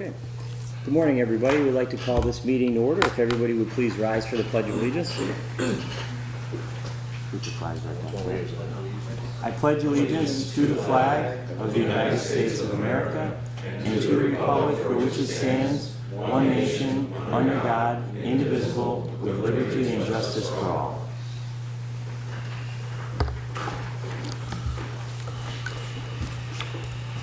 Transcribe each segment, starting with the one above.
Okay. Good morning, everybody. We'd like to call this meeting to order. If everybody would please rise for the Pledge of Allegiance. I pledge allegiance to the flag of the United States of America and to the republic for which it stands, one nation, under God, indivisible, with liberty and justice for all.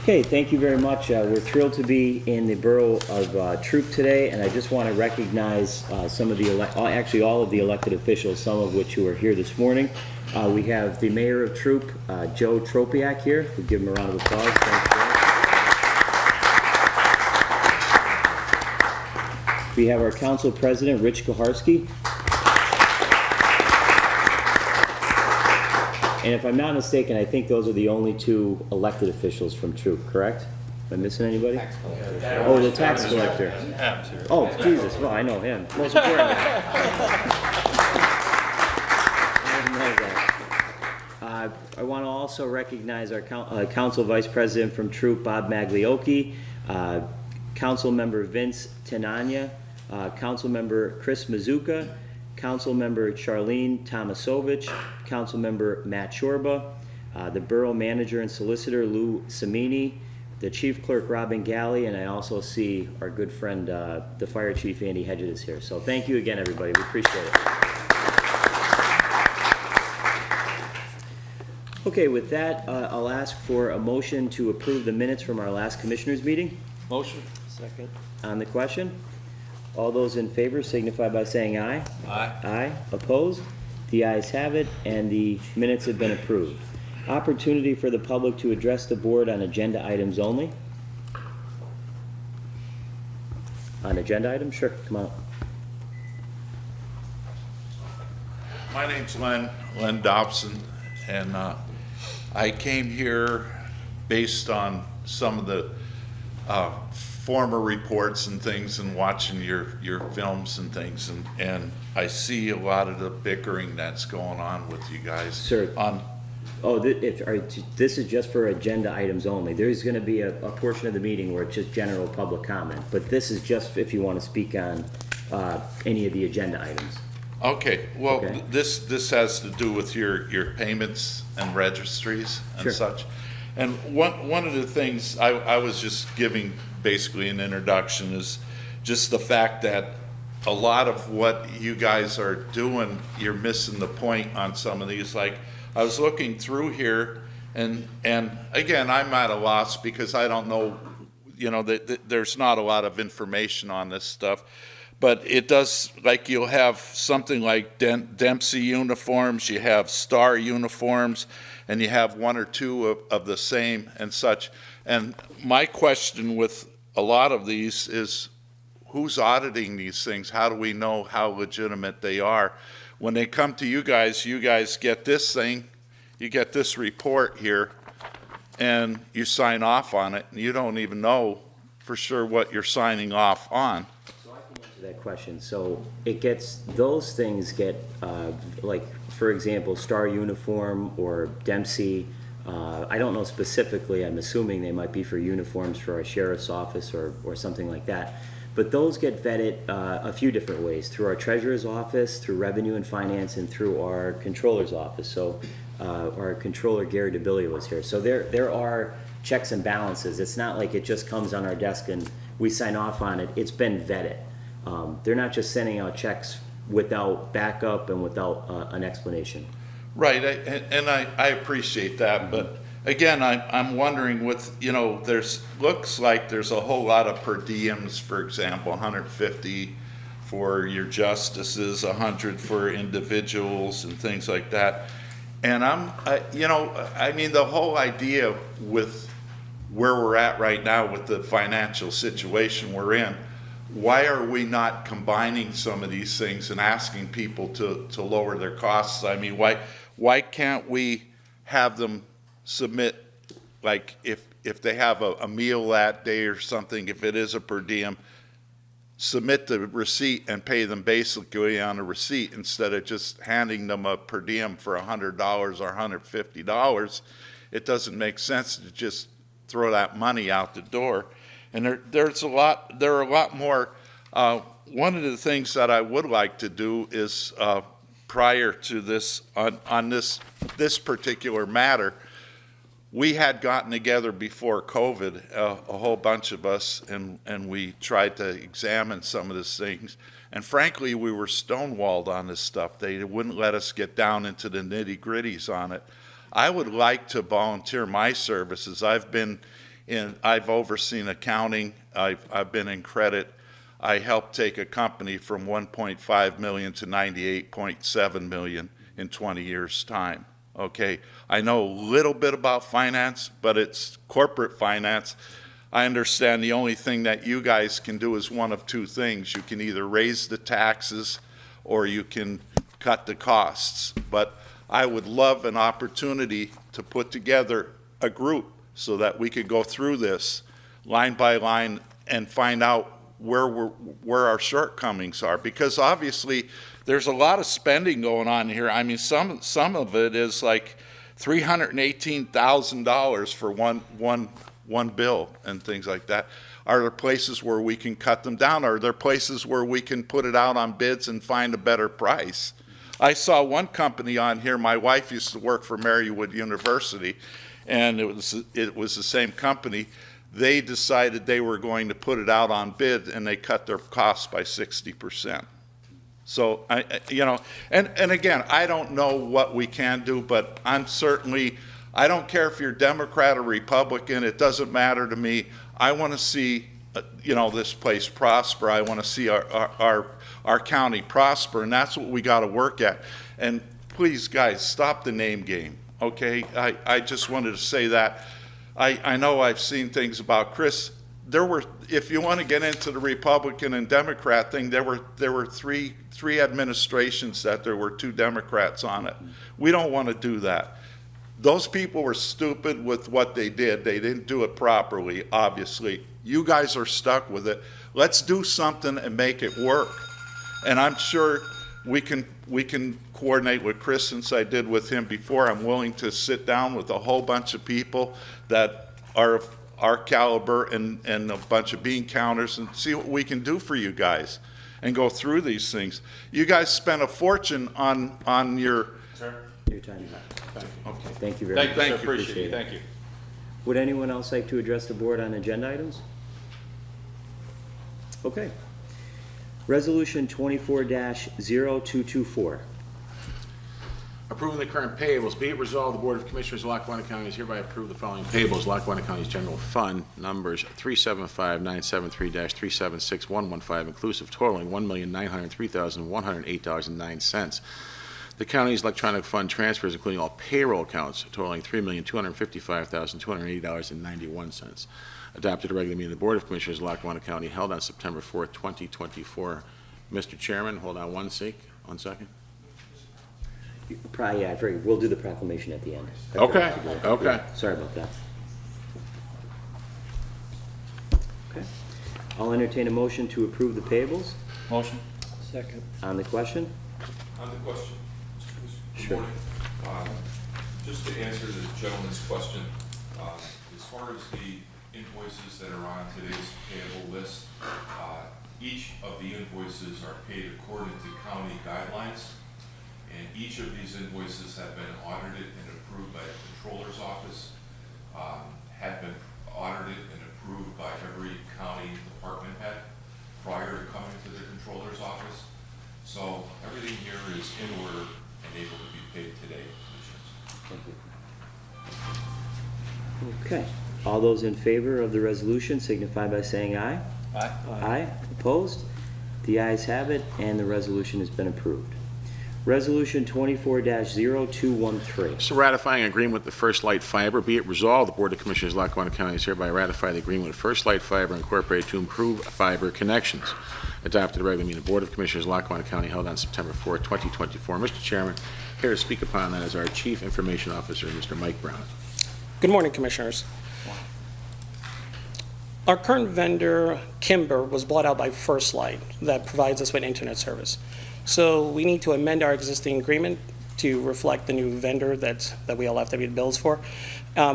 Okay, thank you very much. We're thrilled to be in the borough of Troop today, and I just want to recognize some of the, actually all of the elected officials, some of which who are here this morning. We have the mayor of Troop, Joe Tropiak here. We'll give him a round of applause. Thanks, Joe. We have our council president, Rich Kuharski. And if I'm not mistaken, I think those are the only two elected officials from Troop, correct? Am I missing anybody? Oh, the tax collector. Oh, Jesus, well, I know him. Most important guy. I want to also recognize our council vice president from Troop, Bob Magliocchi, council member Vince Tenanya, council member Chris Mazuka, council member Charlene Tomasovich, council member Matt Shorba, the borough manager and solicitor Lou Samini, the chief clerk Robin Galley, and I also see our good friend the fire chief Andy Hedges is here. So thank you again, everybody. We appreciate it. Okay, with that, I'll ask for a motion to approve the minutes from our last commissioners meeting. Motion. Second. On the question, all those in favor signify by saying aye. Aye. Aye. Opposed? The ayes have it, and the minutes have been approved. Opportunity for the public to address the board on agenda items only. On agenda items? Sure, come on. My name's Len Dobson, and I came here based on some of the former reports and things and watching your films and things, and I see a lot of the bickering that's going on with you guys. Sir. Oh, this is just for agenda items only. There's going to be a portion of the meeting where it's just general public comment, but this is just if you want to speak on any of the agenda items. Okay, well, Okay. This has to do with your payments and registries and Sure. such. And one of the things I was just giving basically an introduction is just the fact that a lot of what you guys are doing, you're missing the point on some of these. Like, I was looking through here, and again, I'm at a loss because I don't know, there's not a lot of information on this stuff. But it does, like, you'll have something like Dempsey uniforms, you have Star uniforms, and you have one or two of the same and such. And my question with a lot of these is, who's auditing these things? How do we know how legitimate they are? When they come to you guys get this thing, you get this report here, and you sign off on it, and you don't even know for sure what you're signing off on. That question. So those things get, like, for example, Star Uniform or Dempsey. I don't know specifically. I'm assuming they might be for uniforms for our sheriff's office or something like that. But those get vetted a few different ways, through our treasurer's office, through revenue and finance, and through our controller's office. So our controller, Gary DeBilly, was here. So there are checks and balances. It's not like it just comes on our desk and we sign off on it. It's been vetted. They're not just sending out checks without backup and without an explanation. Right, I appreciate that, but again, I'm wondering looks like there's a whole lot of per diems, for example, 150 for your justices, 100 for individuals and things like that. And the whole idea with where we're at right now with the financial situation we're in, why are we not combining some of these things and asking people to lower their costs? I mean, why can't we have them submit, like, if they have a meal that day or something, if it is a per diem, submit the receipt and pay them basically on a receipt instead of just handing them a per diem for $100 or $150. It doesn't make sense to just throw that money out the door. And there are a lot more. One of the things that I would like to do is, prior to this, on this particular matter, we had gotten together before COVID, a whole bunch of us, and we tried to examine some of these things. And frankly, we were stonewalled on this stuff. They wouldn't let us get down into the nitty-gritties on it. I would like to volunteer my services. I've overseen accounting. I've been in credit. I helped take a company from 1.5 million to 98.7 million in 20 years' time. Okay, I know a little bit about finance, but it's corporate finance. I understand the only thing that you guys can do is one of two things. You can either raise the taxes or you can cut the costs. But I would love an opportunity to put together a group so that we could go through this line by line and find out where our shortcomings are, because obviously there's a lot of spending going on here. I mean, some of it is like $318,000 for one bill and things like that. Are there places where we can cut them down? Are there places where we can put it out on bids and find a better price? I saw one company on here. My wife used to work for Marywood University, and it was the same company. They decided they were going to put it out on bid, and they cut their costs by 60%. So, and again, I don't know what we can do, but I don't care if you're Democrat or Republican, it doesn't matter to me. I want to see, this place prosper. I want to see our county prosper, and that's what we got to work at. And please, guys, stop the name game, okay? I just wanted to say that. I know I've seen things about Chris. If you want to get into the Republican and Democrat thing, there were three administrations that there were 2 Democrats on it. We don't want to do that. Those people were stupid with what they did. They didn't do it properly, obviously. You guys are stuck with it. Let's do something and make it work. And I'm sure we can coordinate with Chris, since I did with him before. I'm willing to sit down with a whole bunch of people that are of our caliber and a bunch of bean counters and see what we can do for you guys and go through these things. You guys spent a fortune on your... Sir? Your time is up. Okay. Thank you very much. Thank you, appreciate it. Thank you. Would anyone else like to address the board on agenda items? Okay. Resolution 24-0224. Approving the current payables. Be it resolved, the Board of Commissioners of Lackawanna County has hereby approved the following payables. Lackawanna County's General Fund, numbers 375-973-376115, inclusive, totaling $1,903,108.09. The county's electronic fund transfers, including all payroll accounts, totaling $3,255,280.91. Adopted a regular meeting of the Board of Commissioners of Lackawanna County held on September 4th, 2024. Mr. Chairman, hold on one second. Yeah, I figured we'll do the proclamation at the end. Okay, okay. Yeah, sorry about that. Okay. I'll entertain a motion to approve the payables. Motion. Second. On the question? On the question, Good Sure. morning. Just to answer the gentleman's question, as far as the invoices that are on today's payable list, each of the invoices are paid according to county guidelines, and each of these invoices have been audited and approved by the Controller's Office, have been audited and approved by every county department head prior to coming to the Controller's Office. So everything here is in order and able to be paid today, Commissioners. Thank you. Okay. All those in favor of the resolution signify by saying aye. Aye. Aye. Opposed? The ayes have it, and the resolution has been approved. Resolution 24-0213. So ratifying an agreement with the First Light Fiber. Be it resolved, the Board of Commissioners of Lackawanna County is hereby ratify the agreement with First Light Fiber Incorporated to improve fiber connections. Adopted a regular meeting of the Board of Commissioners of Lackawanna County held on September 4th, 2024. Mr. Chairman, here to speak upon that is our Chief Information Officer, Mr. Mike Brown. Good morning, Commissioners. Our current vendor, Kimber, was bought out by First Light that provides us with internet service. So we need to amend our existing agreement to reflect the new vendor that we all have to pay the bills for.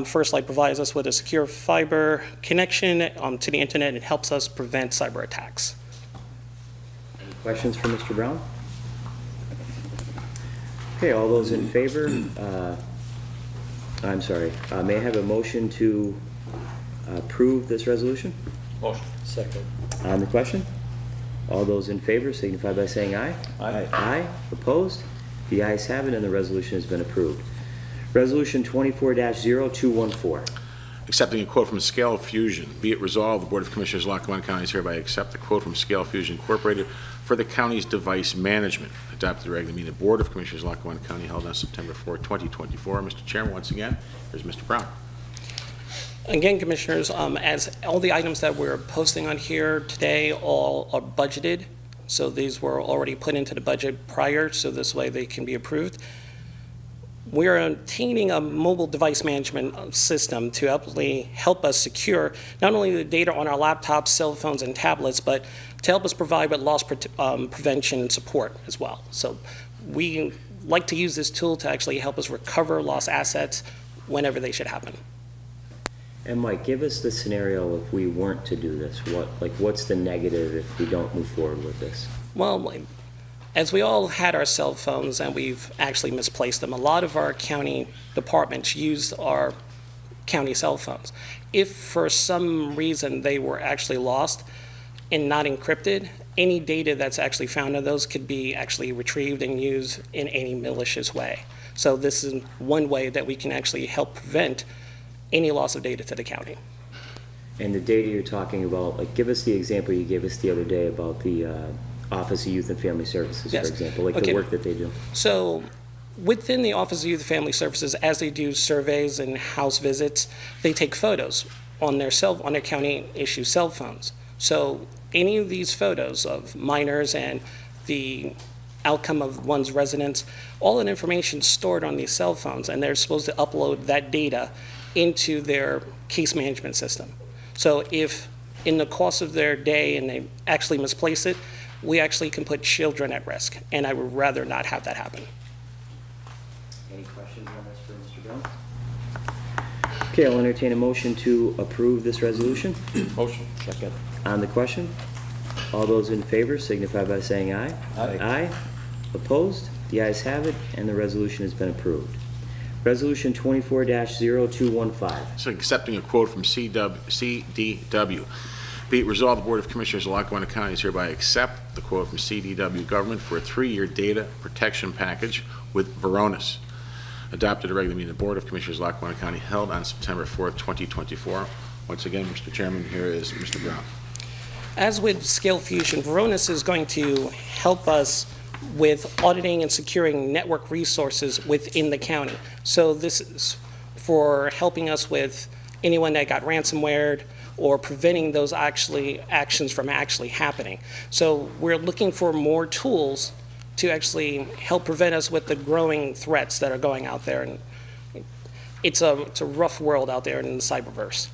First Light provides us with a secure fiber connection to the internet. It helps us prevent cyber attacks. Any questions for Mr. Brown? Okay, all those in favor, I'm sorry, may I have a motion to approve this resolution? Motion. Second. On the question? All those in favor signify by saying aye. Aye. Aye. Opposed? The ayes have it, and the resolution has been approved. Resolution 24-0214. Accepting a quote from Scale Fusion. Be it resolved, the Board of Commissioners of Lackawanna County is hereby accept the quote from Scale Fusion Incorporated for the county's device management. Adopted the regular meeting of the Board of Commissioners of Lackawanna County held on September 4, 2024. Mr. Chairman, once again, here's Mr. Brown. Again, Commissioners, as all the items that we're posting on here today all are budgeted, so these were already put into the budget prior, so this way they can be approved. We're obtaining a mobile device management system to help us secure not only the data on our laptops, cell phones, and tablets, but to help us provide with loss prevention and support as well. So we like to use this tool to actually help us recover lost assets whenever they should happen. And Mike, give us the scenario if we weren't to do this. What's the negative if we don't move forward with this? Well, as we all had our cell phones and we've actually misplaced them, a lot of our county departments used our county cell phones. If for some reason they were actually lost and not encrypted, any data that's actually found in those could be actually retrieved and used in any malicious way. So this is one way that we can actually help prevent any loss of data to the county. And the data you're talking about, give us the example you gave us the other day about the Office of Youth and Family Services, Yes. for example, the Okay. work that they do. So within the Office of Youth and Family Services, as they do surveys and house visits, they take photos on their county issue cell phones. So any of these photos of minors and the outcome of one's residence, all that information is stored on these cell phones, and they're supposed to upload that data into their case management system. So if in the course of their day and they actually misplace it, we actually can put children at risk, and I would rather not have that happen. Any questions on this for Mr. Brown? Okay, I'll entertain a motion to approve this resolution. Motion. Second. On the question, all those in favor signify by saying aye. Aye. Aye. Opposed? The ayes have it, and the resolution has been approved. Resolution 24-0215. So accepting a quote from CDW. Be it resolved, the Board of Commissioners of Lackawanna County is hereby accept the quote from CDW Government for a 3-year data protection package with Varonis. Adopted a regular meeting of the Board of Commissioners of Lackawanna County held on September 4th, 2024. Once again, Mr. Chairman, here is Mr. Brown. As with Scale Fusion, Varonis is going to help us with auditing and securing network resources within the county. So this is for helping us with anyone that got ransomware or preventing those actions from actually happening. So we're looking for more tools to actually help prevent us with the growing threats that are going out there. And it's a rough world out there in the cyberverse.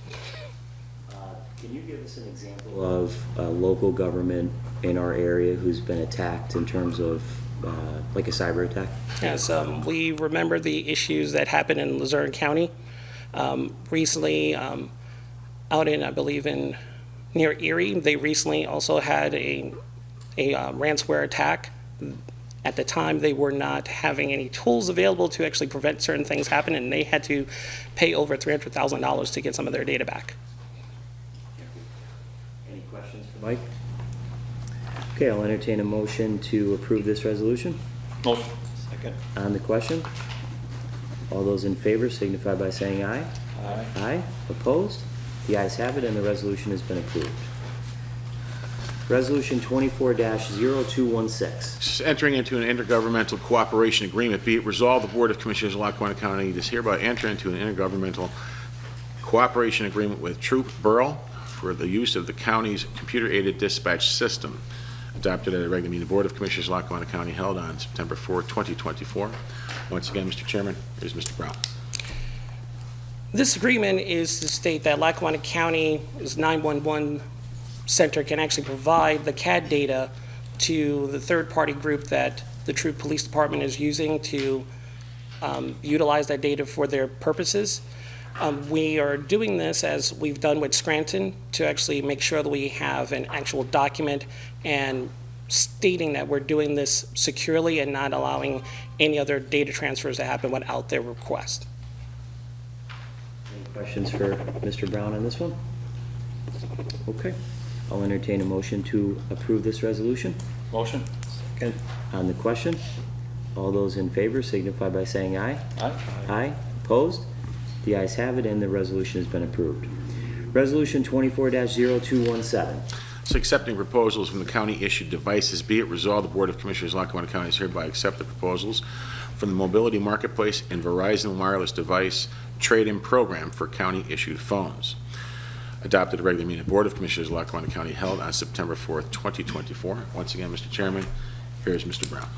Can you give us an example of a local government in our area who's been attacked in terms of like a cyber attack? Yes, we remember the issues that happened in Luzerne County recently. Out in, I believe, near Erie, they recently also had a ransomware attack. At the time, they were not having any tools available to actually prevent certain things happening, and they had to pay over $300,000 to get some of their data back. Any questions for Mike? Okay, I'll entertain a motion to approve this resolution. Motion. Second. On the question, all those in favor signify by saying aye. Aye. Aye. Opposed? The ayes have it, and the resolution has been approved. Resolution 24-0216. Entering into an intergovernmental cooperation agreement. Be it resolved, the Board of Commissioners of Lackawanna County does hereby enter into an intergovernmental cooperation agreement with Troop Burl for the use of the county's computer-aided dispatch system. Adopted at a regular meeting of the Board of Commissioners of Lackawanna County held on September 4, 2024. Once again, Mr. Chairman, here's Mr. Brown. This agreement is to state that Lackawanna County's 911 center can actually provide the CAD data to the third-party group that the Troop Police Department is using to utilize that data for their purposes. We are doing this as we've done with Scranton to actually make sure that we have an actual document and stating that we're doing this securely and not allowing any other data transfers to happen without their request. Any questions for Mr. Brown on this one? Okay, I'll entertain a motion to approve this resolution. Motion. Second. On the question, all those in favor signify by saying aye. Aye. Aye. Opposed? The ayes have it, and the resolution has been approved. Resolution 24-0217. It's accepting proposals from the county-issued devices. Be it resolved, the Board of Commissioners of Lackawanna County is hereby accept the proposals from the Mobility Marketplace and Verizon Wireless Device Trade-in Program for county-issued phones. Adopted at regular meeting of the Board of Commissioners of Lackawanna County held on September 4th, 2024. Once again, Mr. Chairman, here is Mr. Brown.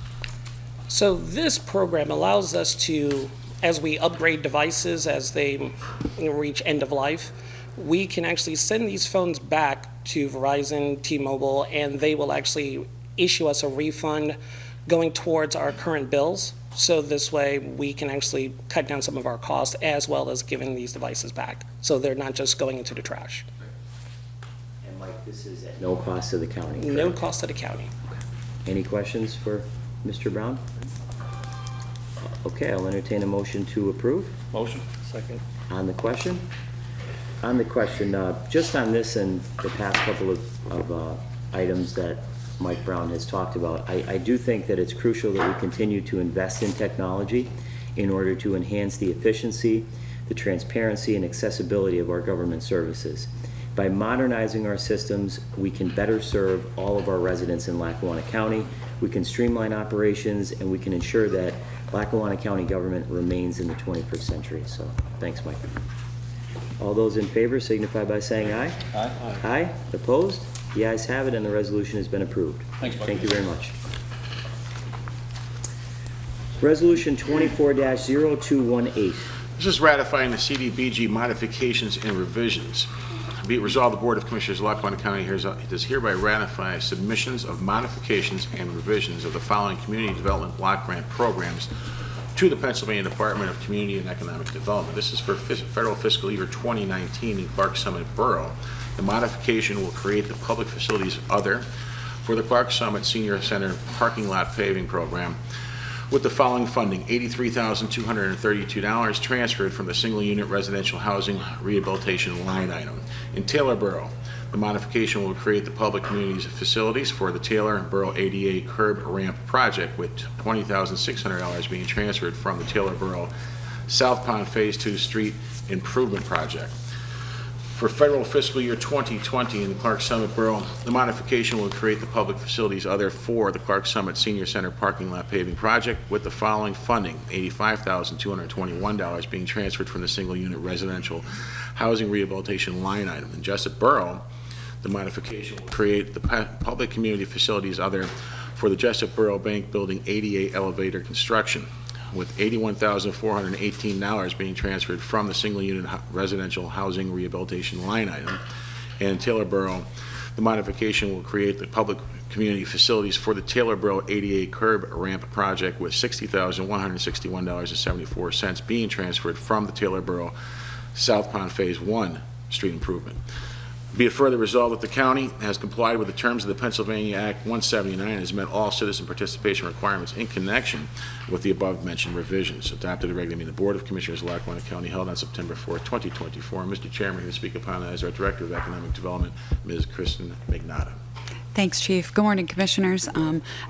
So this program allows us to, as we upgrade devices as they reach end of life, we can actually send these phones back to Verizon, T-Mobile, and they will actually issue us a refund going towards our current bills. So this way we can actually cut down some of our costs as well as giving these devices back. So they're not just going into the trash. And Mike, this is at no cost to the county, correct? No cost to the county. Any questions for Mr. Brown? Okay, I'll entertain a motion to approve. Motion. Second. On the question? On the question, just on this and the past couple of items that Mike Brown has talked about, I do think that it's crucial that we continue to invest in technology in order to enhance the efficiency, the transparency, and accessibility of our government services. By modernizing our systems, we can better serve all of our residents in Lackawanna County. We can streamline operations, and we can ensure that Lackawanna County government remains in the 21st century. So, thanks, Mike. All those in favor signify by saying aye. Aye. Aye. Opposed? The ayes have it, and the resolution has been approved. Thanks, Mike. Thank you very much. Resolution 24-0218. This is ratifying the CDBG modifications and revisions. Be it resolved, the Board of Commissioners of Lackawanna County does hereby ratify submissions of modifications and revisions of the following community development block grant programs to the Pennsylvania Department of Community and Economic Development. This is for federal fiscal year 2019 in Clark Summit Borough. The modification will create the public facilities other for the Clark Summit Senior Center parking lot paving program with the following funding: $83,232 transferred from the single unit residential housing rehabilitation line item. In Taylor Borough, the modification will create the public communities facilities for the Taylor Borough ADA curb ramp project with $20,600 being transferred from the Taylor Borough South Pond Phase 2 Street Improvement Project. For federal fiscal year 2020 in the Clark Summit Borough, the modification will create the public facilities other for the Clark Summit Senior Center parking lot paving project with the following funding: $85,221 being transferred from the single unit residential housing rehabilitation line item. In Jessup Borough, the modification will create the public community facilities other for the Jessup Borough Bank Building ADA elevator construction, with $81,418 being transferred from the single-unit residential housing rehabilitation line item. And Taylor Borough, the modification will create the public community facilities for the Taylor Borough ADA curb ramp project with $60,161.74 being transferred from the Taylor Borough South Pond Phase 1 street improvement. Be it further resolved that the county has complied with the terms of the Pennsylvania Act 179 and has met all citizen participation requirements in connection with the above-mentioned revisions. Adopted at regular meeting of the Board of Commissioners of Lackawanna County held on September 4th, 2024. Mr. Chairman, here to speak upon that is our Director of Economic Development, Ms. Kristen Magnata. Thanks, Chief. Good morning, Commissioners.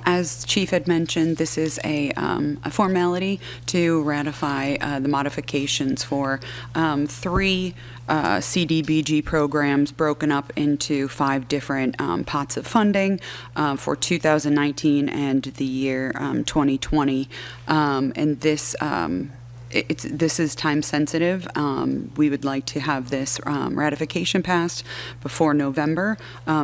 As Chief had mentioned, this is a formality to ratify the modifications for three CDBG programs broken up into 5 different pots of funding for 2019 and the year 2020. And this this is time sensitive. We would like to have this ratification passed before November,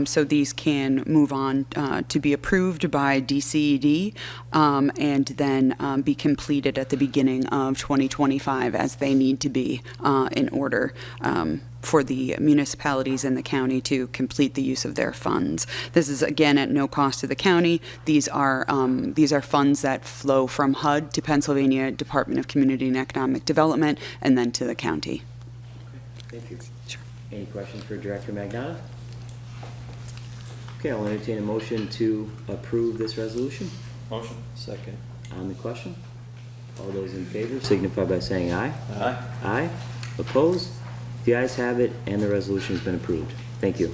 so these can move on to be approved by DCED and then be completed at the beginning of 2025 as they need to be in order for the municipalities in the county to complete the use of their funds. This is, again, at no cost to the county. These are funds that flow from HUD to Pennsylvania Department of Community and Economic Development and then to the county. Thank you. Sure. Any questions for Director Magnotta? Okay, I'll entertain a motion to approve this resolution. Motion. Second. On the question? All those in favor signify by saying aye. Aye. Aye. Opposed? The ayes have it, and the resolution has been approved. Thank you.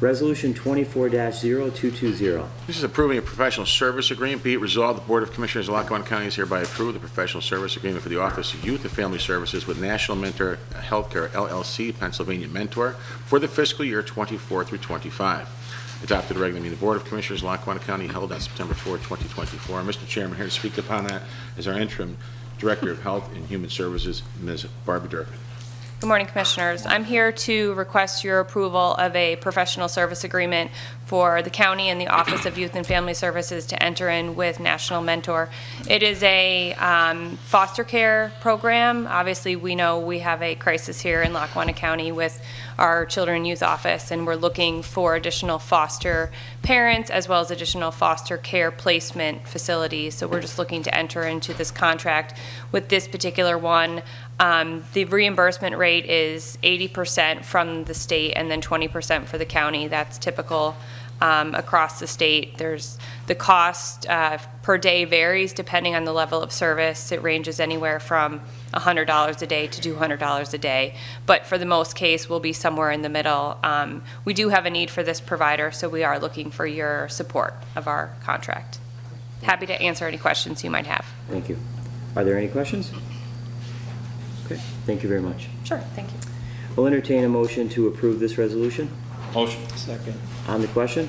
Resolution 24-0220. This is approving a professional service agreement. Be it resolved, the Board of Commissioners of Lackawanna County is hereby approved the professional service agreement for the Office of Youth and Family Services with National Mentor Healthcare LLC, Pennsylvania Mentor, for the fiscal year 24 through 25. Adopted regular meeting of the Board of Commissioners of Lackawanna County held on September 4, 2024. Mr. Chairman, here to speak upon that is our interim Director of Health and Human Services, Ms. Barbara Durkin. Good morning, Commissioners. I'm here to request your approval of a professional service agreement for the county and the Office of Youth and Family Services to enter in with National Mentor. It is a foster care program. Obviously, we know we have a crisis here in Lackawanna County with our Children and Youth Office, and we're looking for additional foster parents as well as additional foster care placement facilities. So we're just looking to enter into this contract with this particular one. The reimbursement rate is 80% from the state and then 20% for the county. That's typical across the state. There's the cost per day varies depending on the level of service. It ranges anywhere from $100 a day to $200 a day. But for the most case, we'll be somewhere in the middle. We do have a need for this provider, so we are looking for your support of our contract. Happy to answer any questions you might have. Thank you. Are there any questions? Okay, thank you very much. Sure, thank you. I'll entertain a motion to approve this resolution. Motion. Second. On the question?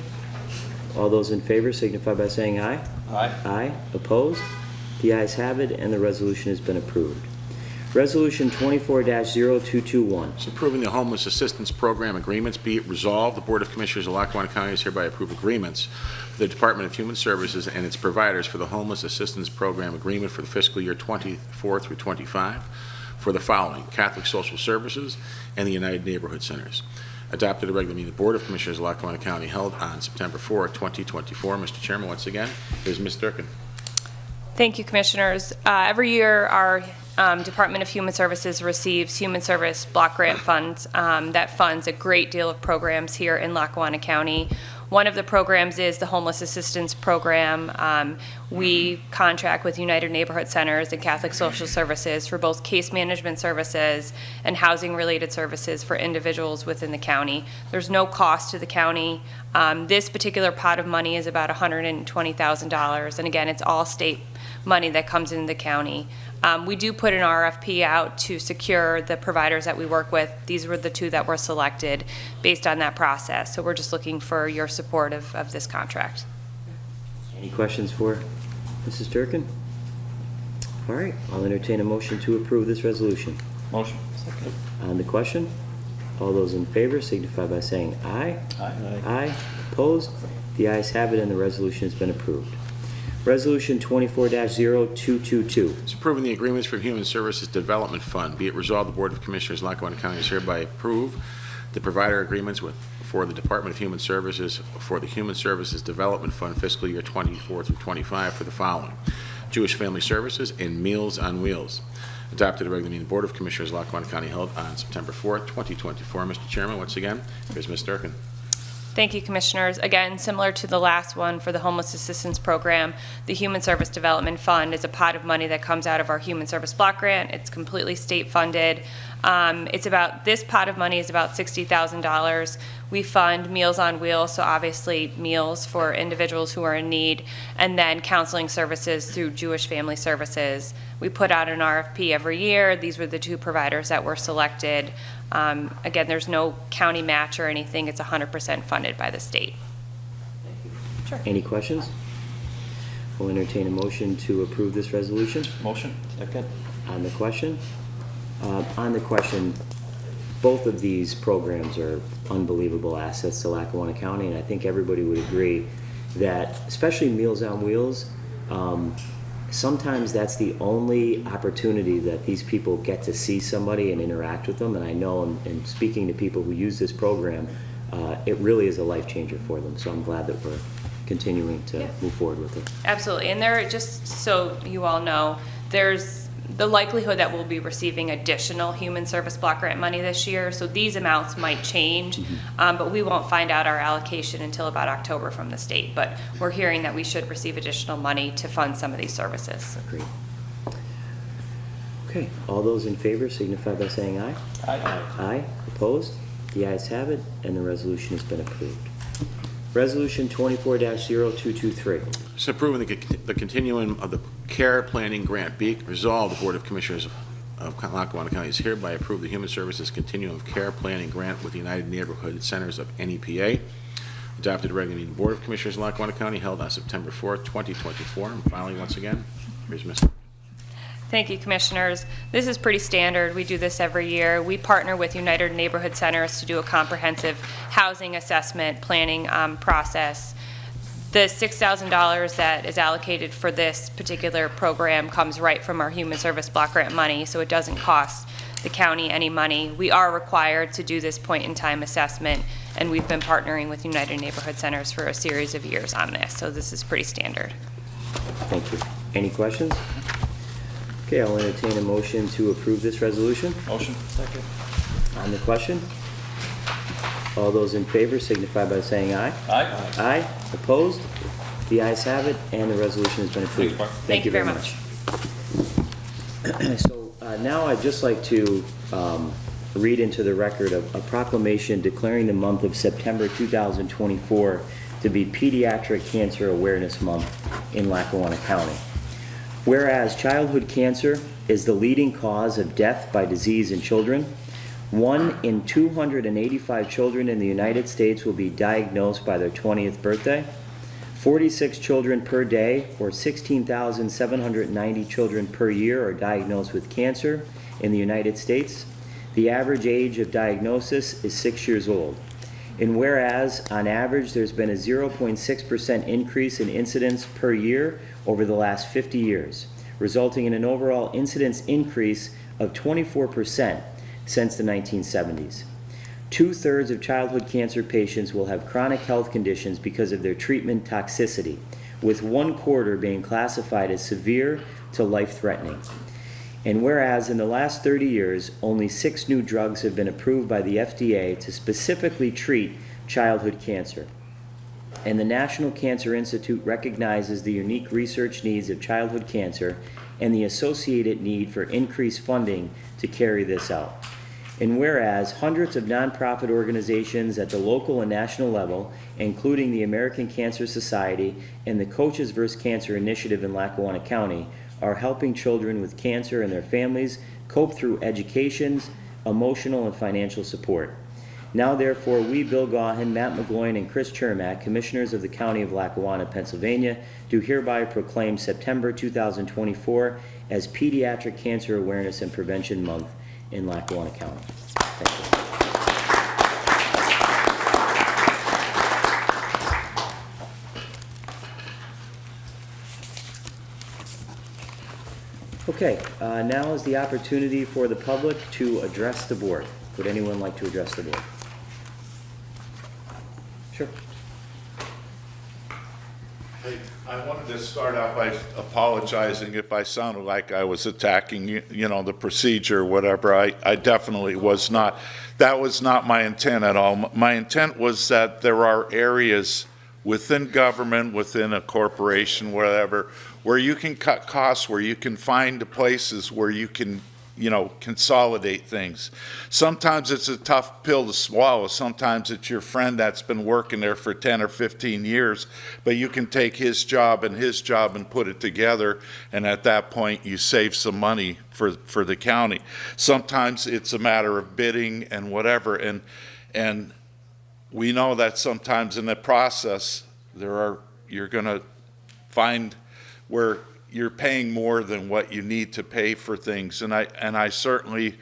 All those in favor signify by saying aye. Aye. Aye. Opposed? The ayes have it, and the resolution has been approved. Resolution 24-0221. It's approving the Homeless Assistance Program agreements. Be it resolved, the Board of Commissioners of Lackawanna County is hereby approve agreements for the Department of Human Services and its providers for the Homeless Assistance Program agreement for the fiscal year 24 through 25 for the following: Catholic Social Services and the United Neighborhood Centers. Adopted a regular meeting of the Board of Commissioners of Lackawanna County held on September 4, 2024. Mr. Chairman, once again, is Ms. Durkin. Thank you, Commissioners. Every year, our Department of Human Services receives Human Service Block Grant funds that funds a great deal of programs here in Lackawanna County. One of the programs is the Homeless Assistance Program. We contract with United Neighborhood Centers and Catholic Social Services for both case management services and housing-related services for individuals within the county. There's no cost to the county. This particular pot of money is about $120,000, and again, it's all state money that comes into the county. We do put an RFP out to secure the providers that we work with. These were the two that were selected based on that process. So we're just looking for your support of this contract. Any questions for Mrs. Durkin? All right, I'll entertain a motion to approve this resolution. Motion. Second. On the question? All those in favor signify by saying aye. Aye. Aye. Opposed? The ayes have it, and the resolution has been approved. Resolution 24-0222. It's approving the agreements for Human Services Development Fund. Be it resolved, the Board of Commissioners of Lackawanna County is hereby approve the provider agreements for the Department of Human Services for the Human Services Development Fund fiscal year 24 through 25 for the following: Jewish Family Services and Meals on Wheels. Adopted a regular meeting of the Board of Commissioners of Lackawanna County held on September 4, 2024. Mr. Chairman, once again, here's Ms. Durkin. Thank you, Commissioners. Again, similar to the last one for the Homeless Assistance Program, the Human Service Development Fund is a pot of money that comes out of our Human Service Block Grant. It's completely state funded. This pot of money is about $60,000. We fund Meals on Wheels, so obviously meals for individuals who are in need, and then counseling services through Jewish Family Services. We put out an RFP every year. These were the two providers that were selected. Again, there's no county match or anything. It's 100% funded by the state. Sure. Any questions? We'll entertain a motion to approve this resolution. Motion. Second. On the question? On the question, both of these programs are unbelievable assets to Lackawanna County, and I think everybody would agree that, especially Meals on Wheels, sometimes that's the only opportunity that these people get to see somebody and interact with them. And I know in speaking to people who use this program, it really is a life changer for them. So I'm glad that we're continuing to Yeah. move forward with it. Absolutely, and there, just so you all know, there's the likelihood that we'll be receiving additional human service block grant money this year, so these amounts might change, but we won't find out our allocation until about October from the state, but we're hearing that we should receive additional money to fund some of these services. Great. Okay, all those in favor signify by saying aye. Aye. Aye. Opposed? The ayes have it, and the resolution has been approved. Resolution 24-0223. It's approving the continuum of the care planning grant. Be it resolved, the Board of Commissioners of Lackawanna County is hereby approve the Human Services Continuum of Care Planning Grant with the United Neighborhood Centers of NEPA. Adopted regular meeting Board of Commissioners of Lackawanna County held on September 4th, 2024. And finally, once again, here's Mr. Thank you, Commissioners. This is pretty standard. We do this every year. We partner with United Neighborhood Centers to do a comprehensive housing assessment planning process. The $6,000 that is allocated for this particular program comes right from our Human Service Block Grant money, so it doesn't cost the county any money. We are required to do this point-in-time assessment, and we've been partnering with United Neighborhood Centers for a series of years on this, so this is pretty standard. Thank you. Any questions? Okay, I'll entertain a motion to approve this resolution. Motion. Second. On the question? All those in favor signify by saying aye. Aye. Aye. Opposed? The ayes have it, and the resolution has been approved. Mark. Thank you very much. So now I'd just like to read into the record a proclamation declaring the month of September 2024 to be Pediatric Cancer Awareness Month in Lackawanna County. Whereas childhood cancer is the leading cause of death by disease in children, 1 in 285 children in the United States will be diagnosed by their 20th birthday. 46 children per day, or 16,790 children per year, are diagnosed with cancer in the United States. The average age of diagnosis is 6 years old. And whereas, on average, there's been a 0.6% increase in incidence per year over the last 50 years, resulting in an overall incidence increase of 24% since the 1970s. 2/3 of childhood cancer patients will have chronic health conditions because of their treatment toxicity, with 1/4 being classified as severe to life-threatening. And whereas in the last 30 years, only 6 new drugs have been approved by the FDA to specifically treat childhood cancer. And the National Cancer Institute recognizes the unique research needs of childhood cancer and the associated need for increased funding to carry this out. And whereas hundreds of nonprofit organizations at the local and national level, including the American Cancer Society and the Coaches vs. Cancer Initiative in Lackawanna County, are helping children with cancer and their families cope through education, emotional, and financial support. Now, therefore, we, Bill Gaughan, Matt McGloin, and Chris Chermak, Commissioners of the County of Lackawanna, Pennsylvania, do hereby proclaim September 2024 as Pediatric Cancer Awareness and Prevention Month in Lackawanna County. Thank you. Okay, now is the opportunity for the public to address the board. Would anyone like to address the board? Sure. I wanted to start out by apologizing if I sounded like I was attacking, the procedure or whatever. I definitely was not. That was not my intent at all. My intent was that there are areas within government, within a corporation, whatever, where you can cut costs, where you can find places where you can consolidate things. Sometimes it's a tough pill to swallow. Sometimes it's your friend that's been working there for 10 or 15 years, but you can take his job and put it together, and at that point you save some money for the county. Sometimes it's a matter of bidding and whatever, and we know that sometimes in the process you're going to find where you're paying more than what you need to pay for things, and I certainly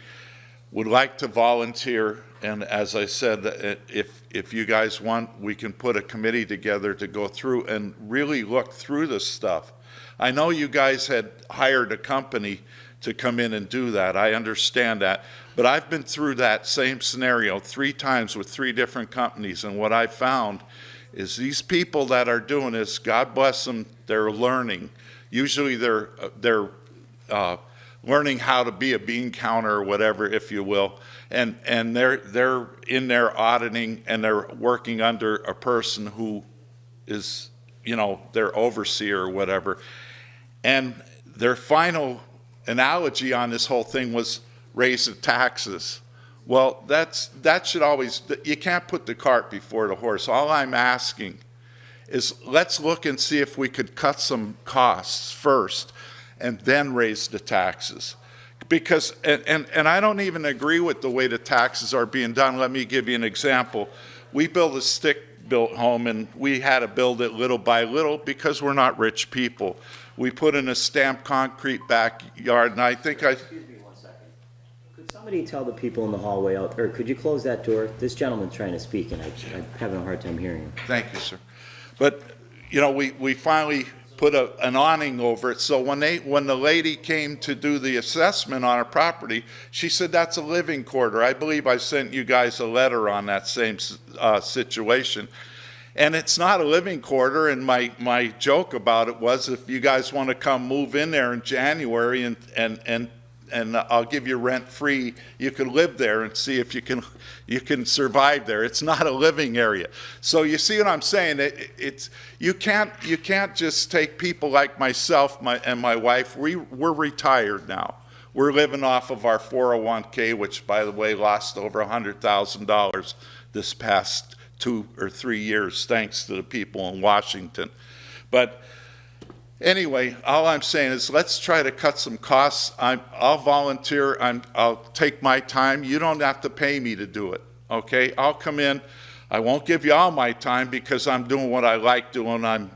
would like to volunteer. And as I said, if you guys want, we can put a committee together to go through and really look through this stuff. I know you guys had hired a company to come in and do that. I understand that. But I've been through that same scenario 3 times with 3 different companies, and what I found is these people that are doing this, God bless them, they're learning. Usually they're learning how to be a bean counter or whatever, if you will, and they're in there auditing, and they're working under a person who is, you know, their overseer or whatever. And their final analogy on this whole thing was raise the taxes. Well, that should always, you can't put the cart before the horse. All I'm asking is let's look and see if we could cut some costs first and then raise the taxes. Because, and I don't even agree with the way the taxes are being done. Let me give you an example. We built a stick-built home, and we had to build it little by little because we're not rich people. We put in a stamped concrete backyard, and I think Excuse me 1 second. Could somebody tell the people in the hallway out, or could you close that door? This gentleman's trying to speak, and I'm having a hard time hearing him. Thank you, sir. But, you know, we finally put an awning over it, so when the lady came to do the assessment on our property, she said that's a living quarter. I believe I sent you guys a letter on that same situation. And it's not a living quarter, and my joke about it was, if you guys want to come move in there in January and I'll give you rent free, you can live there and see if you can survive there. It's not a living area. So you see what I'm saying? You can't just take people like myself and my wife. We're retired now. We're living off of our 401k, which, by the way, lost over $100,000 this past 2 or 3 years, thanks to the people in Washington. But anyway, all I'm saying is let's try to cut some costs. I'll volunteer. I'll take my time. You don't have to pay me to do it, okay? I'll come in. I won't give you all my time because I'm doing what I like doing. I'm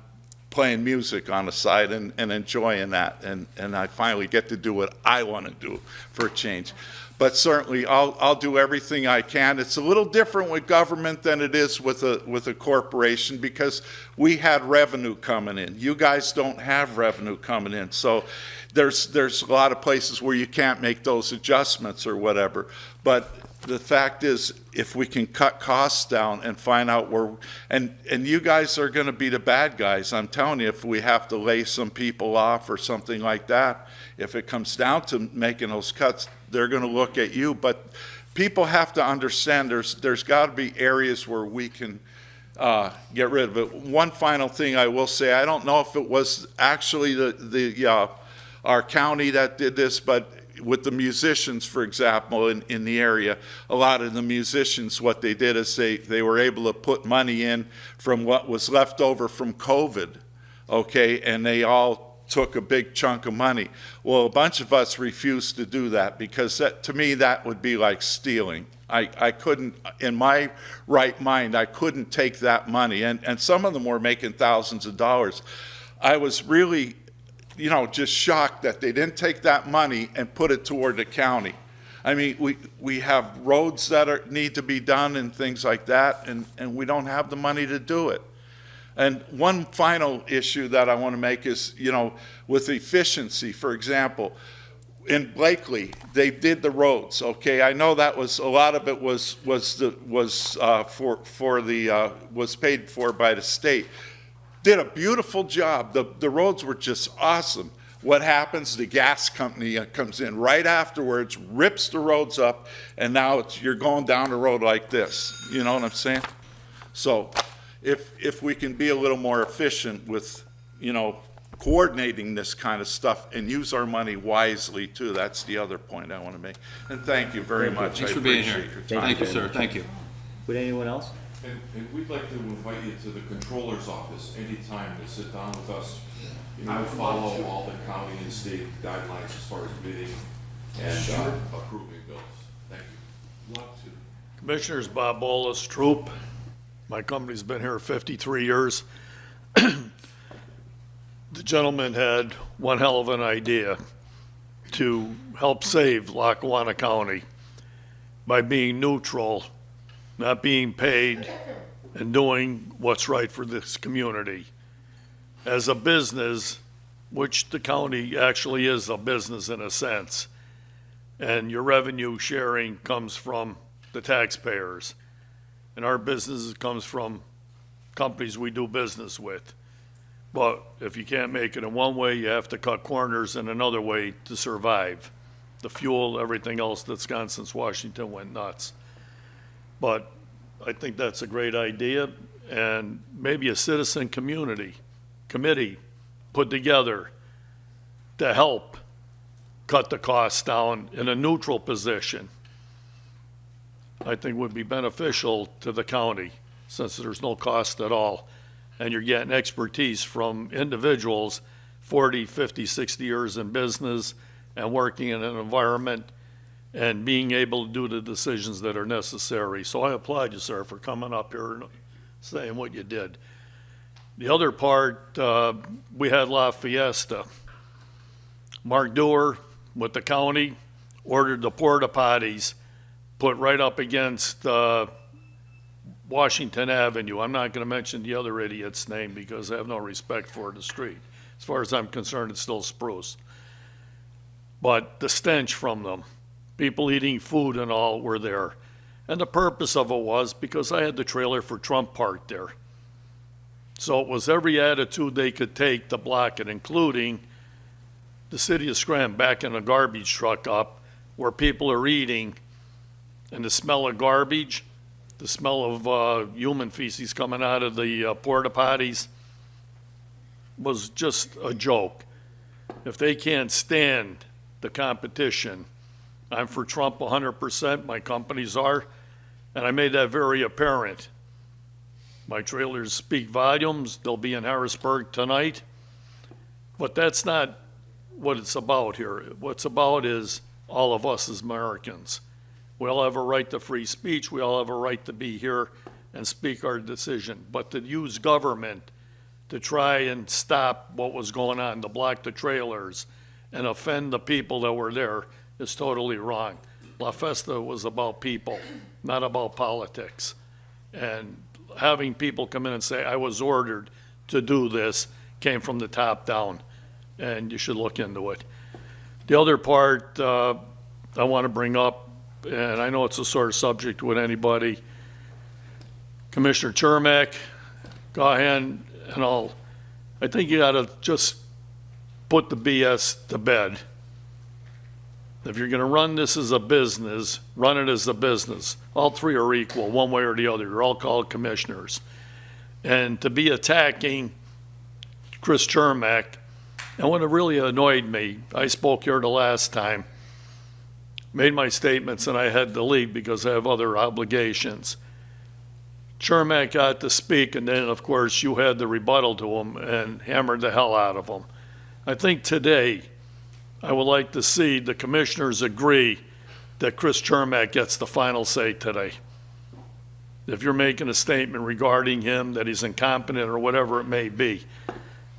playing music on the side and enjoying that, and I finally get to do what I want to do for a change. But certainly, I'll do everything I can. It's a little different with government than it is with a corporation because we had revenue coming in. You guys don't have revenue coming in, so there's a lot of places where you can't make those adjustments or whatever. But the fact is, if we can cut costs down and find out where, and you guys are going to be the bad guys. I'm telling you, if we have to lay some people off or something like that, if it comes down to making those cuts, they're going to look at you. But people have to understand there's got to be areas where we can get rid of it. One final thing I will say, I don't know if it was actually our county that did this, but with the musicians, for example, in the area, a lot of the musicians, what they did is they were able to put money in from what was left over from COVID, okay, and they all took a big chunk of money. Well, a bunch of us refused to do that because to me that would be like stealing. I couldn't, in my right mind, I couldn't take that money, and some of them were making thousands of dollars. I was really, you know, just shocked that they didn't take that money and put it toward the county. I mean, we have roads that need to be done and things like that, and we don't have the money to do it. And one final issue that I want to make is, you know, with efficiency, for example, in Blakely, they did the roads, okay? I know that was, a lot of it was paid for by the state. Did a beautiful job. The roads were just awesome. What happens? The gas company comes in right afterwards, rips the roads up, and now you're going down the road like this. You know what I'm saying? So if we can be a little more efficient with, you know, coordinating this kind of stuff and use our money wisely too, that's the other point I want to make. And thank you very much. Thanks I for being appreciate here. your time. Thank you, sir. Thank you. Would anyone else? And we'd like to invite you to the controller's office anytime to sit down with us. You know, follow all the county and state guidelines as far as bidding and approving bills. Thank you. Love to. Commissioners, Bob Bolus, Troop. My company's been here 53 years. The gentleman had one hell of an idea to help save Lackawanna County by being neutral, not being paid, and doing what's right for this community. As a business, which the county actually is a business in a sense, and your revenue sharing comes from the taxpayers. And our business comes from companies we do business with. But if you can't make it in one way, you have to cut corners in another way to survive. The fuel, everything else that's gone since Washington went nuts. But I think that's a great idea, and maybe a citizen committee put together to help cut the costs down in a neutral position, I think would be beneficial to the county, since there's no cost at all. And you're getting expertise from individuals 40, 50, 60 years in business and working in an environment and being able to do the decisions that are necessary. So I applaud you, sir, for coming up here and saying what you did. The other part, we had La Fiesta. Mark Dewar with the county ordered the porta potties put right up against Washington Avenue. I'm not going to mention the other idiot's name because I have no respect for the street. As far as I'm concerned, it's still spruce. But the stench from them, people eating food and all were there. And the purpose of it was because I had the trailer for Trump parked there. So it was every attitude they could take to block it, including the city of Scranton backing a garbage truck up where people are eating, and the smell of garbage, the smell of human feces coming out of the porta potties was just a joke. If they can't stand the competition, I'm for Trump 100%, my companies are, and I made that very apparent. My trailers speak volumes, they'll be in Harrisburg tonight, but that's not what it's about here. What's about is all of us as Americans. We all have a right to free speech, we all have a right to be here and speak our decision, but to use government to try and stop what was going on, to block the trailers and offend the people that were there is totally wrong. La Festa was about people, not about politics. And having people come in and say, I was ordered to do this, came from the top down, and you should look into it. The other part I want to bring up, and I know it's a sore subject with anybody, Commissioner Chermak, Gahan, and all, I think you got to just put the BS to bed. If you're going to run this as a business, run it as a business. All three are equal, one way or the other. You're all called commissioners. And to be attacking Chris Chermak, and what really annoyed me, I spoke here the last time, made my statements, and I had to leave because I have other obligations. Chermak got to speak, and then, of course, you had the rebuttal to him and hammered the hell out of him. I think today, I would like to see the commissioners agree that Chris Chermak gets the final say today. If you're making a statement regarding him, that he's incompetent or whatever it may be.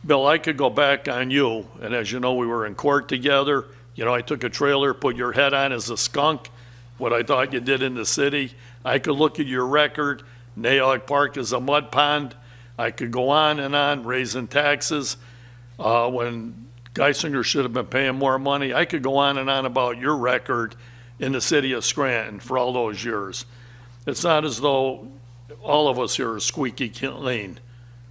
Bill, I could go back on you, and as you know, we were in court together. You know, I took a trailer, put your head on as a skunk, what I thought you did in the city. I could look at your record. Nayog Park is a mud pond. I could go on, raising taxes. When Geisinger should have been paying more money. I could go on and on about your record in the city of Scranton for all those years. It's not as though all of us here are squeaky clean.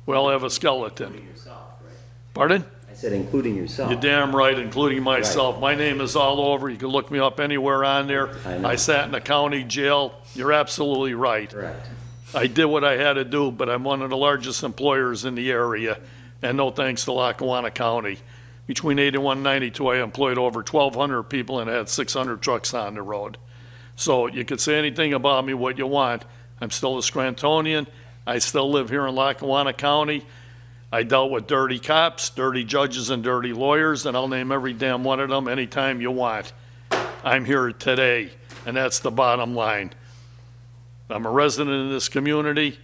We all have a skeleton. Including yourself, right? Pardon? I said including yourself. You're damn right, including myself. Right. My name is all over. You can look me up anywhere on there. I know. I sat in the county jail. You're absolutely right. Correct. I did what I had to do, but I'm one of the largest employers in the area, and no thanks to Lackawanna County. Between 81 and 92, I employed over 1,200 people and had 600 trucks on the road. So you could say anything about me, what you want. I'm still a Scrantonian. I still live here in Lackawanna County. I dealt with dirty cops, dirty judges, and dirty lawyers, and I'll name every damn one of them anytime you want. I'm here today, and that's the bottom line. I'm a resident in this community,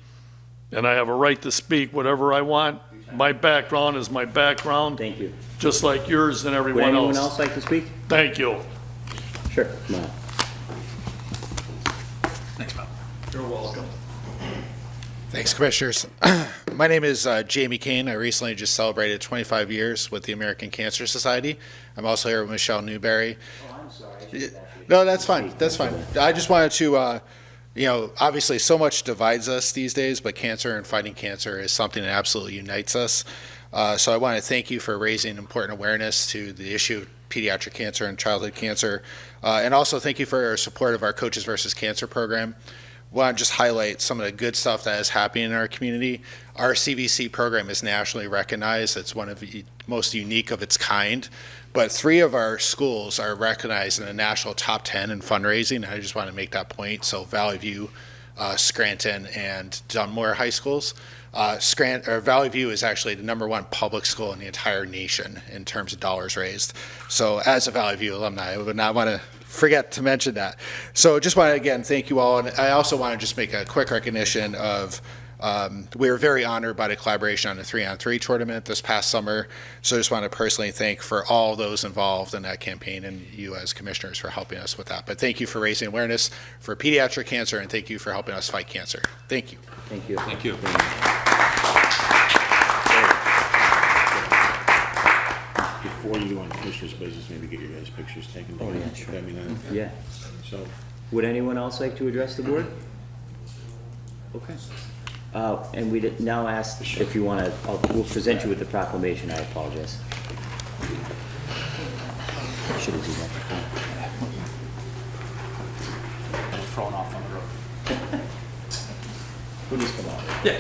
and I have a right to speak whatever I want. My background is my background. Thank you. Just like yours and Would everyone anyone else. else like to speak? Thank you. Sure. Come on. You're welcome. Thanks, Commissioners. My name is Jamie Kane. I recently just celebrated 25 years with the American Cancer Society. I'm also here with Michelle Newberry. Oh, I'm sorry. No, that's fine. That's fine. I just wanted to, obviously so much divides us these days, but cancer and fighting cancer is something that absolutely unites us. So I want to thank you for raising important awareness to the issue of pediatric cancer and childhood cancer. And also thank you for your support of our Coaches versus Cancer program. Want to just highlight some of the good stuff that is happening in our community. Our CVC program is nationally recognized. It's one of the most unique of its kind. But 3 of our schools are recognized in the national top 10 in fundraising. I just want to make that point. So Valley View, Scranton, and Dunmore high schools. Valley View is actually the #1 public school in the entire nation in terms of dollars raised. So as a Valley View alumni, I would not want to forget to mention that. So just want to, again, thank you all. And I also want to just make a quick recognition of we were very honored by the collaboration on the 3-on-3 tournament this past summer. So I just want to personally thank for all those involved in that campaign and you as commissioners for helping us with that. But thank you for raising awareness for pediatric cancer and thank you for helping us fight cancer. Thank you. Thank you. Thank you. Before you go on commissioner's business, maybe get your guys' pictures taken. Oh, yeah, sure. I mean, Yeah. so, Would anyone else like to address the board? Okay. And we did now ask if you want to, we'll present you with the proclamation. I apologize. Should have done that before. I was thrown off on the road. We'll just come out. Yeah.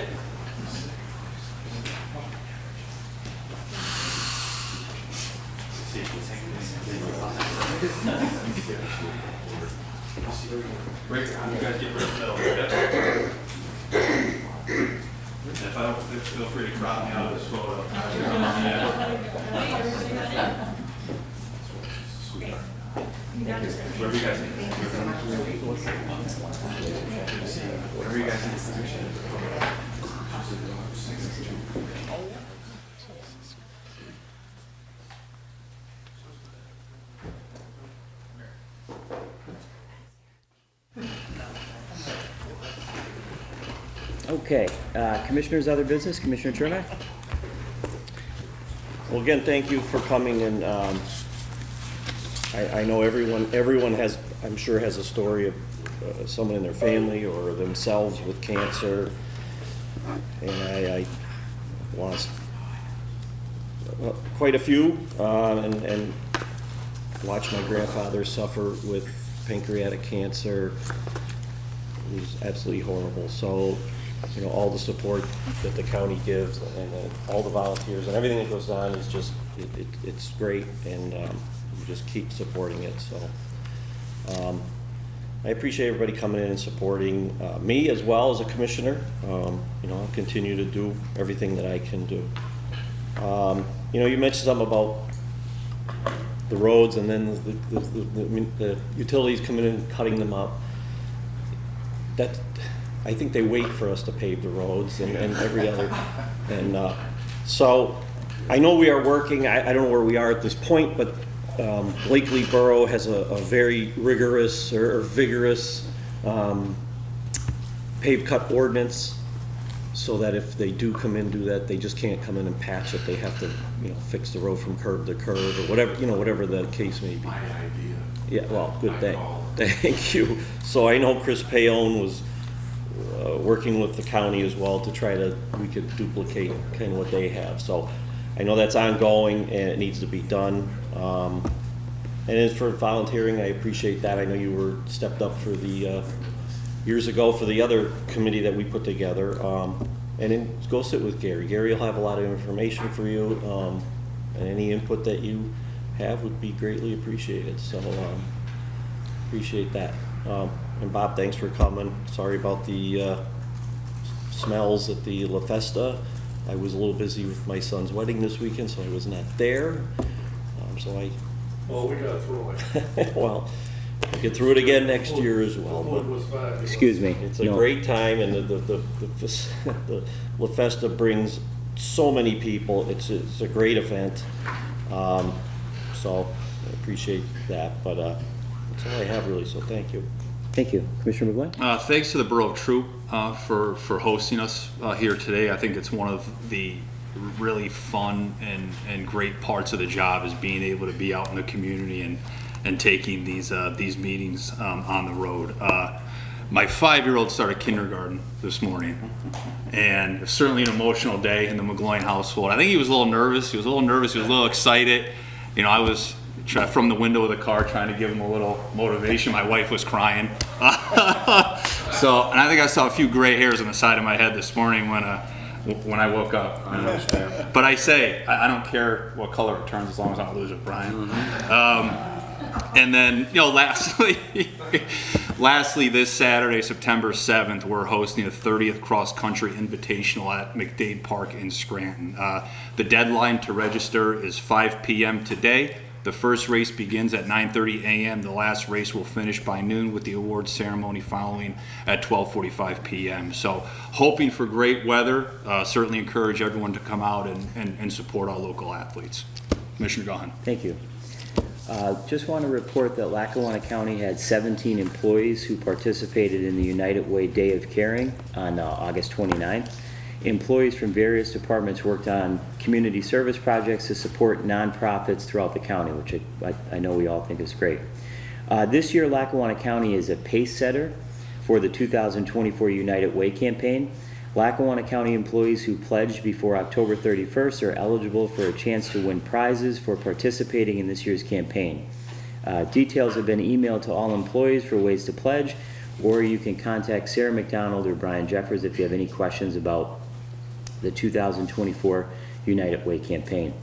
Break, you guys get rid of the middle. Yep. If I don't, feel free to crop me out of this photo. Whatever you guys need. Whatever you guys need. Okay, commissioners, other business, Commissioner Chernak? Well, again, thank you for coming, and I know everyone has, I'm sure, has a story of someone in their family or themselves with cancer, and I lost quite a few, and watched my grandfather suffer with pancreatic cancer. It was absolutely horrible. So, all the support that the county gives and all the volunteers and everything that goes on is just, it's great, and we just keep supporting it. So I appreciate everybody coming in and supporting me as well as a commissioner. I'll continue to do everything that I can do. You mentioned something about the roads and then the utilities coming in and cutting them up. That, I think they wait for us to pave the roads and every other, and so I know we are working. I don't know where we are at this point, but Blakely Borough has a very rigorous or vigorous pave cut ordinance, so that if they do come in and do that, they just can't come in and patch it. They have to, fix the road from curb to curb or whatever, whatever the case may be. My idea. Yeah, well, good, thank you. So I know Chris Payon was working with the county as well to try to, we could duplicate kind of what they have. So I know that's ongoing and it needs to be done. And as for volunteering, I appreciate that. I know you were stepped up for the, years ago for the other committee that we put together. And then go sit with Gary. Gary will have a lot of information for you, and any input that you have would be greatly appreciated. So appreciate that. And Bob, thanks for coming. Sorry about the smells at the La Festa. I was a little busy with my son's wedding this weekend, so I was not there. Well, we got through it. Well, we'll get through it again next year as well. The food was fabulous. Excuse me. It's a No. great time, and the La Festa brings so many people. It's a great event. So I appreciate that, but that's all I have really, so thank you. Thank you. Commissioner McGuinn? Thanks to the Borough Troop for hosting us here today. I think it's one of the really fun and great parts of the job is being able to be out in the community and taking these meetings on the road. My 5-year-old started kindergarten this morning, and it's certainly an emotional day in the McGloin household. I think he was a little nervous. He was a little excited. You know, I was from the window of the car trying to give him a little motivation. My wife was crying. And I think I saw a few gray hairs on the side of my head this morning when I woke up. But I say, I don't care what color it turns as long as I don't lose it, Brian. And then, you know, lastly, this Saturday, September 7th, we're hosting the 30th Cross Country Invitational at McDade Park in Scranton. The deadline to register is 5 p.m. today. The first race begins at 9:30 a.m. The last race will finish by noon, with the awards ceremony following at 12:45 p.m. So, hoping for great weather. Certainly encourage everyone to come out and support our local athletes. Commissioner Gahan. Thank you. Just want to report that Lackawanna County had 17 employees who participated in the United Way Day of Caring on August 29th. Employees from various departments worked on community service projects to support nonprofits throughout the county, which I know we all think is great. This year, Lackawanna County is a pace setter for the 2024 United Way campaign. Lackawanna County employees who pledged before October 31st are eligible for a chance to win prizes for participating in this year's campaign. Details have been emailed to all employees for ways to pledge, or you can contact Sarah McDonald or Brian Jeffers if you have any questions about the 2024 United Way campaign.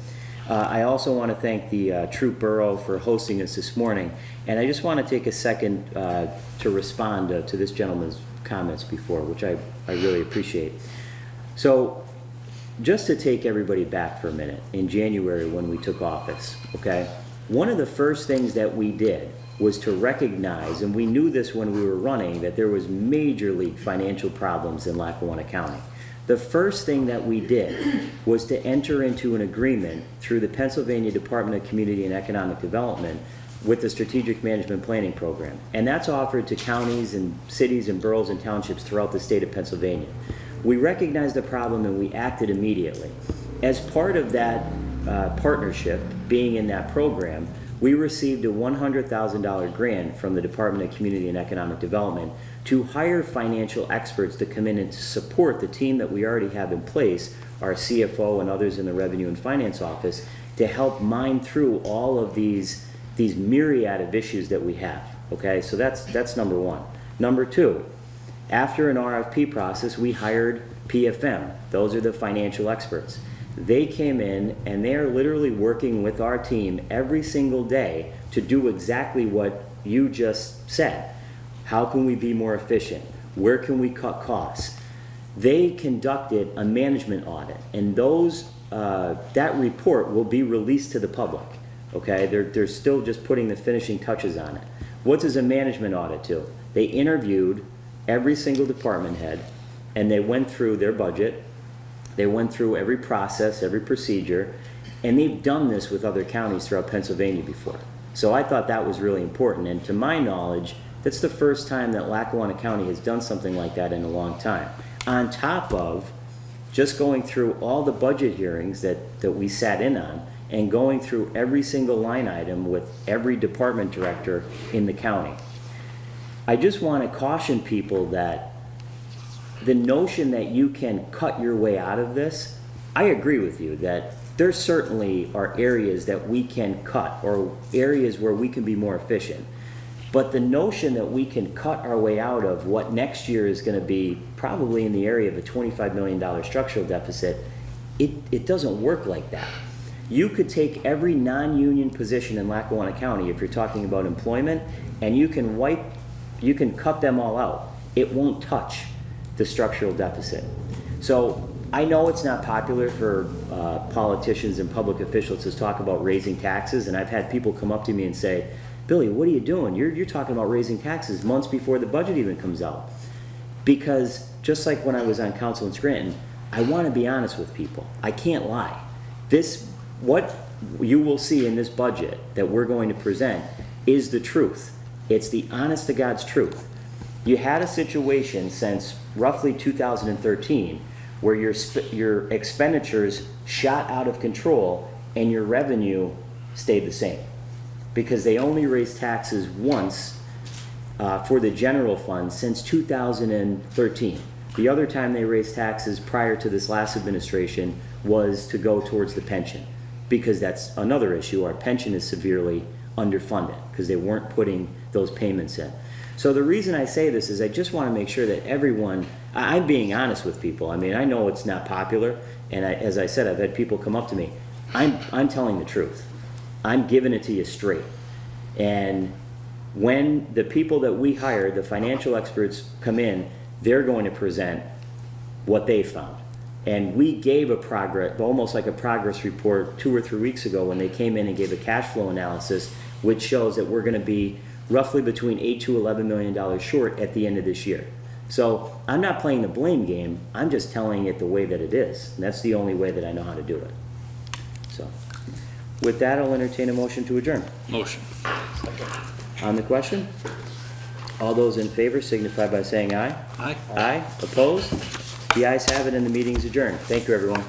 I also want to thank the Troop Borough for hosting us this morning, and I just want to take a second to respond to this gentleman's comments before, which I really appreciate. So, just to take everybody back for a minute, in January when we took office, okay, one of the first things that we did was to recognize, and we knew this when we were running, that there was major league financial problems in Lackawanna County. The first thing that we did was to enter into an agreement through the Pennsylvania Department of Community and Economic Development with the Strategic Management Planning Program. And that's offered to counties and cities and boroughs and townships throughout the state of Pennsylvania. We recognized the problem and we acted immediately. As part of that partnership, being in that program, we received a $100,000 grant from the Department of Community and Economic Development to hire financial experts to come in and to support the team that we already have in place, our CFO and others in the Revenue and Finance Office, to help mine through all of these myriad of issues that we have. Okay, so that's number one. Number two, after an RFP process, we hired PFM. Those are the financial experts. They came in and they are literally working with our team every single day to do exactly what you just said. How can we be more efficient? Where can we cut costs? They conducted a management audit, and that report will be released to the public. Okay, they're still just putting the finishing touches on it. What does a management audit do? They interviewed every single department head, and they went through their budget. They went through every process, every procedure, and they've done this with other counties throughout Pennsylvania before. So I thought that was really important, and to my knowledge, that's the first time that Lackawanna County has done something like that in a long time. On top of just going through all the budget hearings that we sat in on, and going through every single line item with every department director in the county. I just want to caution people that the notion that you can cut your way out of this, I agree with you that there certainly are areas that we can cut or areas where we can be more efficient. But the notion that we can cut our way out of what next year is going to be probably in the area of a $25 million structural deficit, it doesn't work like that. You could take every non-union position in Lackawanna County, if you're talking about employment, and you can cut them all out. It won't touch the structural deficit. So I know it's not popular for politicians and public officials to talk about raising taxes, and I've had people come up to me and say, Billy, what are you doing? You're talking about raising taxes months before the budget even comes out. Because just like when I was on council in Scranton, I want to be honest with people. I can't lie. What you will see in this budget that we're going to present is the truth. It's the honest to God's truth. You had a situation since roughly 2013 where your expenditures shot out of control and your revenue stayed the same. Because they only raised taxes once for the general fund since 2013. The other time they raised taxes prior to this last administration was to go towards the pension, because that's another issue. Our pension is severely underfunded because they weren't putting those payments in. So the reason I say this is I just want to make sure that everyone, I'm being honest with people. I mean, I know it's not popular, and as I said, I've had people come up to me. I'm telling the truth. I'm giving it to you straight. And when the people that we hire, the financial experts, come in, they're going to present what they found. And we gave almost like a progress report 2 or 3 weeks ago when they came in and gave a cash flow analysis, which shows that we're going to be roughly between $8 to $11 million short at the end of this year. So I'm not playing the blame game. I'm just telling it the way that it is. And that's the only way that I know how to do it. So with that, I'll entertain a motion to adjourn. Motion. On the question? All those in favor signify by saying aye. Aye. Aye. Opposed? The ayes have it and the meeting's adjourned. Thank you, everyone.